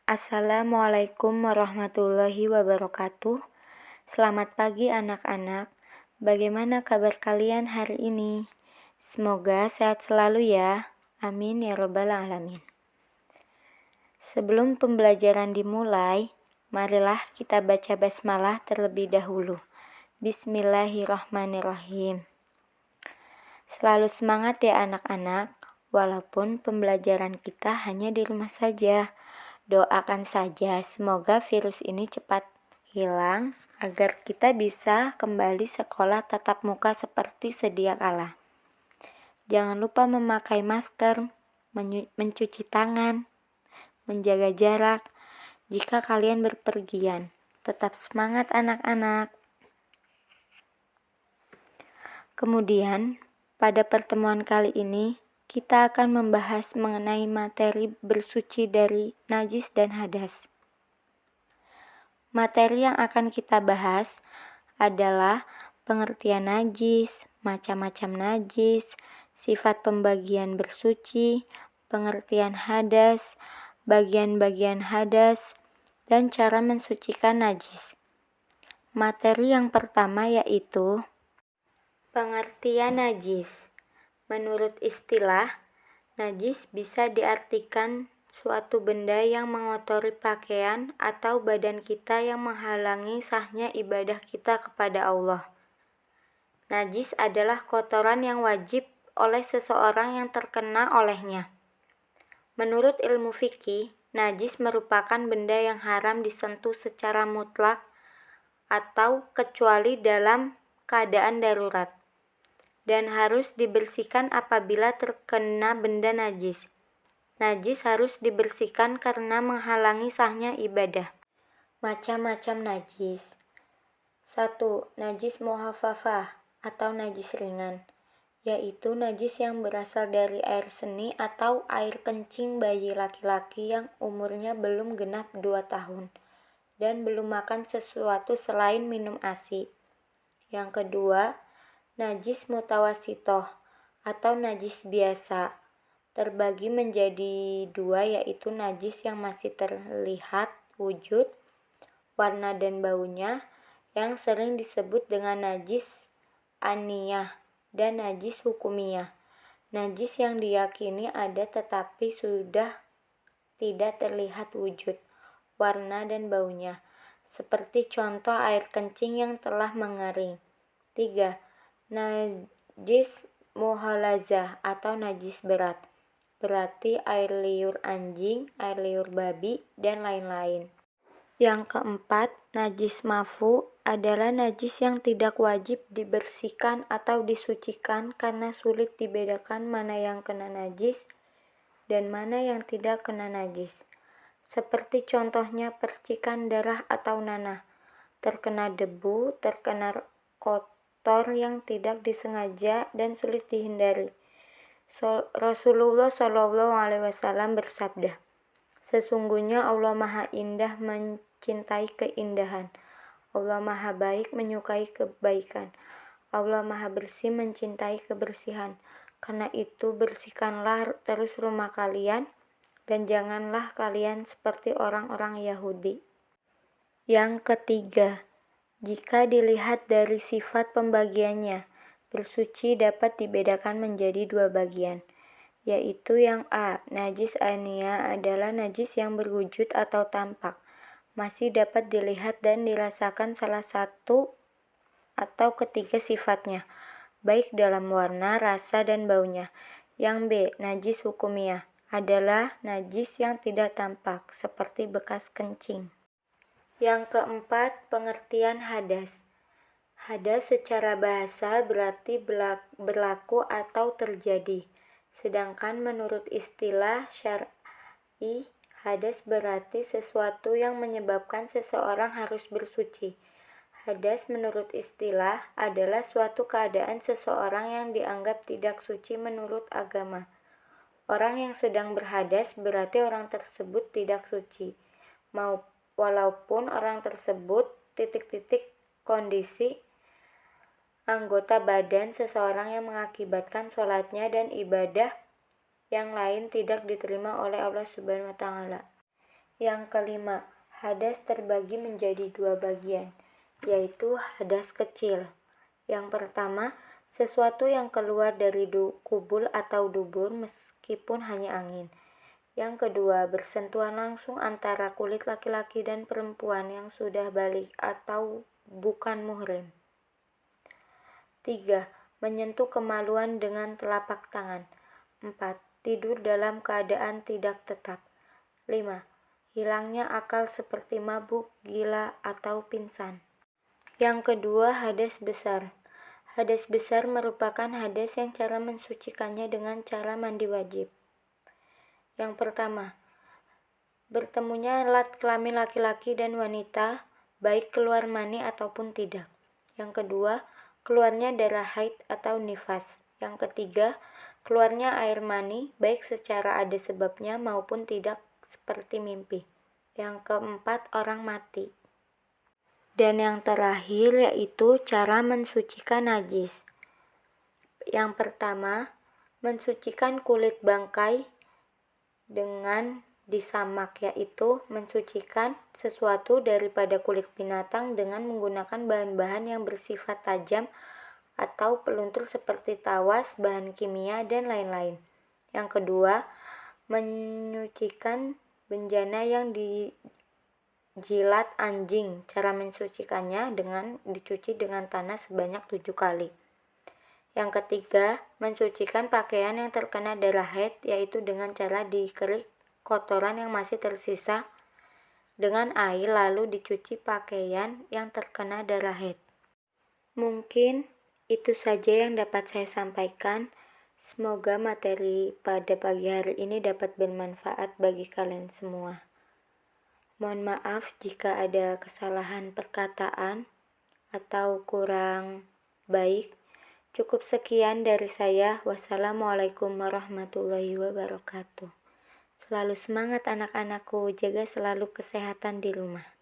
Assalamualaikum warahmatullahi wabarakatuh. Selamat pagi anak-anak. Bagaimana kabar kalian hari ini? Semoga sehat selalu ya. Amin ya robbal alamin. Sebelum pembelajaran dimulai, marilah kita baca basmalah terlebih dahulu. Bismillahirrahmanirrahim. Selalu semangat ya anak-anak, walaupun pembelajaran kita hanya di rumah saja. Doakan saja semoga virus ini cepat hilang agar kita bisa kembali sekolah tatap muka seperti sedia kala. Jangan lupa memakai masker, mencuci tangan, menjaga jarak jika kalian berpergian. Tetap semangat anak-anak. Kemudian, pada pertemuan kali ini, kita akan membahas mengenai materi bersuci dari najis dan hadas. Materi yang akan kita bahas adalah pengertian najis, macam-macam najis, sifat pembagian bersuci, pengertian hadas, bagian-bagian hadas, dan cara mensucikan najis. Materi yang pertama yaitu pengertian najis. Menurut istilah, najis bisa diartikan suatu benda yang mengotori pakaian atau badan kita yang menghalangi sahnya ibadah kita kepada Allah. Najis adalah kotoran yang wajib oleh seseorang yang terkena olehnya. Menurut ilmu fikih, najis merupakan benda yang haram disentuh secara mutlak atau kecuali dalam keadaan darurat, dan harus dibersihkan apabila terkena benda najis. Najis harus dibersihkan karena menghalangi sahnya ibadah. Macam-macam najis. 1. Najis muhafafah atau najis ringan, yaitu najis yang berasal dari air seni atau air kencing bayi laki-laki yang umurnya belum genap 2 tahun dan belum makan sesuatu selain minum ASI. Yang kedua, najis mutawasitoh atau najis biasa, terbagi menjadi 2, yaitu najis yang masih terlihat wujud, warna dan baunya, yang sering disebut dengan najis aniyah, dan najis hukumiyah, najis yang diyakini ada tetapi sudah tidak terlihat wujud, warna dan baunya, seperti contoh air kencing yang telah mengering. 3. Najis muhalazah atau najis berat, berarti air liur anjing, air liur babi, dan lain-lain. Yang keempat, najis mafu adalah najis yang tidak wajib dibersihkan atau disucikan karena sulit dibedakan mana yang kena najis dan mana yang tidak kena najis. Seperti contohnya percikan darah atau nanah, terkena debu, terkena kotor yang tidak disengaja dan sulit dihindari. Rasulullah SAW bersabda, "Sesungguhnya Allah Maha Indah mencintai keindahan. Allah Maha Baik menyukai kebaikan. Allah Maha Bersih mencintai kebersihan. Karena itu bersihkanlah terus rumah kalian dan janganlah kalian seperti orang-orang Yahudi." Yang ketiga, jika dilihat dari sifat pembagiannya, bersuci dapat dibedakan menjadi 2 bagian, yaitu yang A. Najis aniyah adalah najis yang berwujud atau tampak, masih dapat dilihat dan dirasakan salah satu atau ketiga sifatnya, baik dalam warna, rasa, dan baunya. Yang B. Najis hukumiyah adalah najis yang tidak tampak, seperti bekas kencing. Yang keempat, pengertian hadas. Hadas secara bahasa berarti berlaku atau terjadi. Sedangkan menurut istilah syar'i, hadas berarti sesuatu yang menyebabkan seseorang harus bersuci. Hadas menurut istilah adalah suatu keadaan seseorang yang dianggap tidak suci menurut agama. Orang yang sedang berhadas berarti orang tersebut tidak suci, walaupun orang tersebut kondisi anggota badan seseorang yang mengakibatkan sholatnya dan ibadah yang lain tidak diterima oleh Allah Subhanahu wa Ta'ala. Yang kelima, hadas terbagi menjadi dua bagian, yaitu hadas kecil. Yang pertama, sesuatu yang keluar dari kubul atau dubur meskipun hanya angin. Yang kedua, bersentuhan langsung antara kulit laki-laki dan perempuan yang sudah balik atau bukan muhrim. 3. Menyentuh kemaluan dengan telapak tangan. 4. Tidur dalam keadaan tidak tetap. 5. Hilangnya akal seperti mabuk, gila, atau pingsan. Yang kedua, hadas besar. Hadas besar merupakan hadas yang cara mensucikannya dengan cara mandi wajib. Yang pertama, bertemunya alat kelamin laki-laki dan wanita, baik keluar mani ataupun tidak. Yang kedua, keluarnya darah haid atau nifas. Yang ketiga, keluarnya air mani, baik secara ada sebabnya maupun tidak seperti mimpi. Yang keempat, orang mati. Dan yang terakhir yaitu cara mensucikan najis. Yang pertama, mensucikan kulit bangkai dengan disamak, yaitu mensucikan sesuatu daripada kulit binatang dengan menggunakan bahan-bahan yang bersifat tajam atau peluntur seperti tawas, bahan kimia, dan lain-lain. Yang kedua, menyucikan benjana yang dijilat anjing. Cara mensucikannya dengan dicuci dengan tanah sebanyak 7 kali. Yang ketiga, mensucikan pakaian yang terkena darah haid, yaitu dengan cara dikerik kotoran yang masih tersisa dengan air lalu dicuci pakaian yang terkena darah haid. Mungkin itu saja yang dapat saya sampaikan. Semoga materi pada pagi hari ini dapat bermanfaat bagi kalian semua. Mohon maaf jika ada kesalahan perkataan atau kurang baik. Cukup sekian dari saya. Wassalamualaikum warahmatullahi wabarakatuh. Selalu semangat anak-anakku, jaga selalu kesehatan di rumah.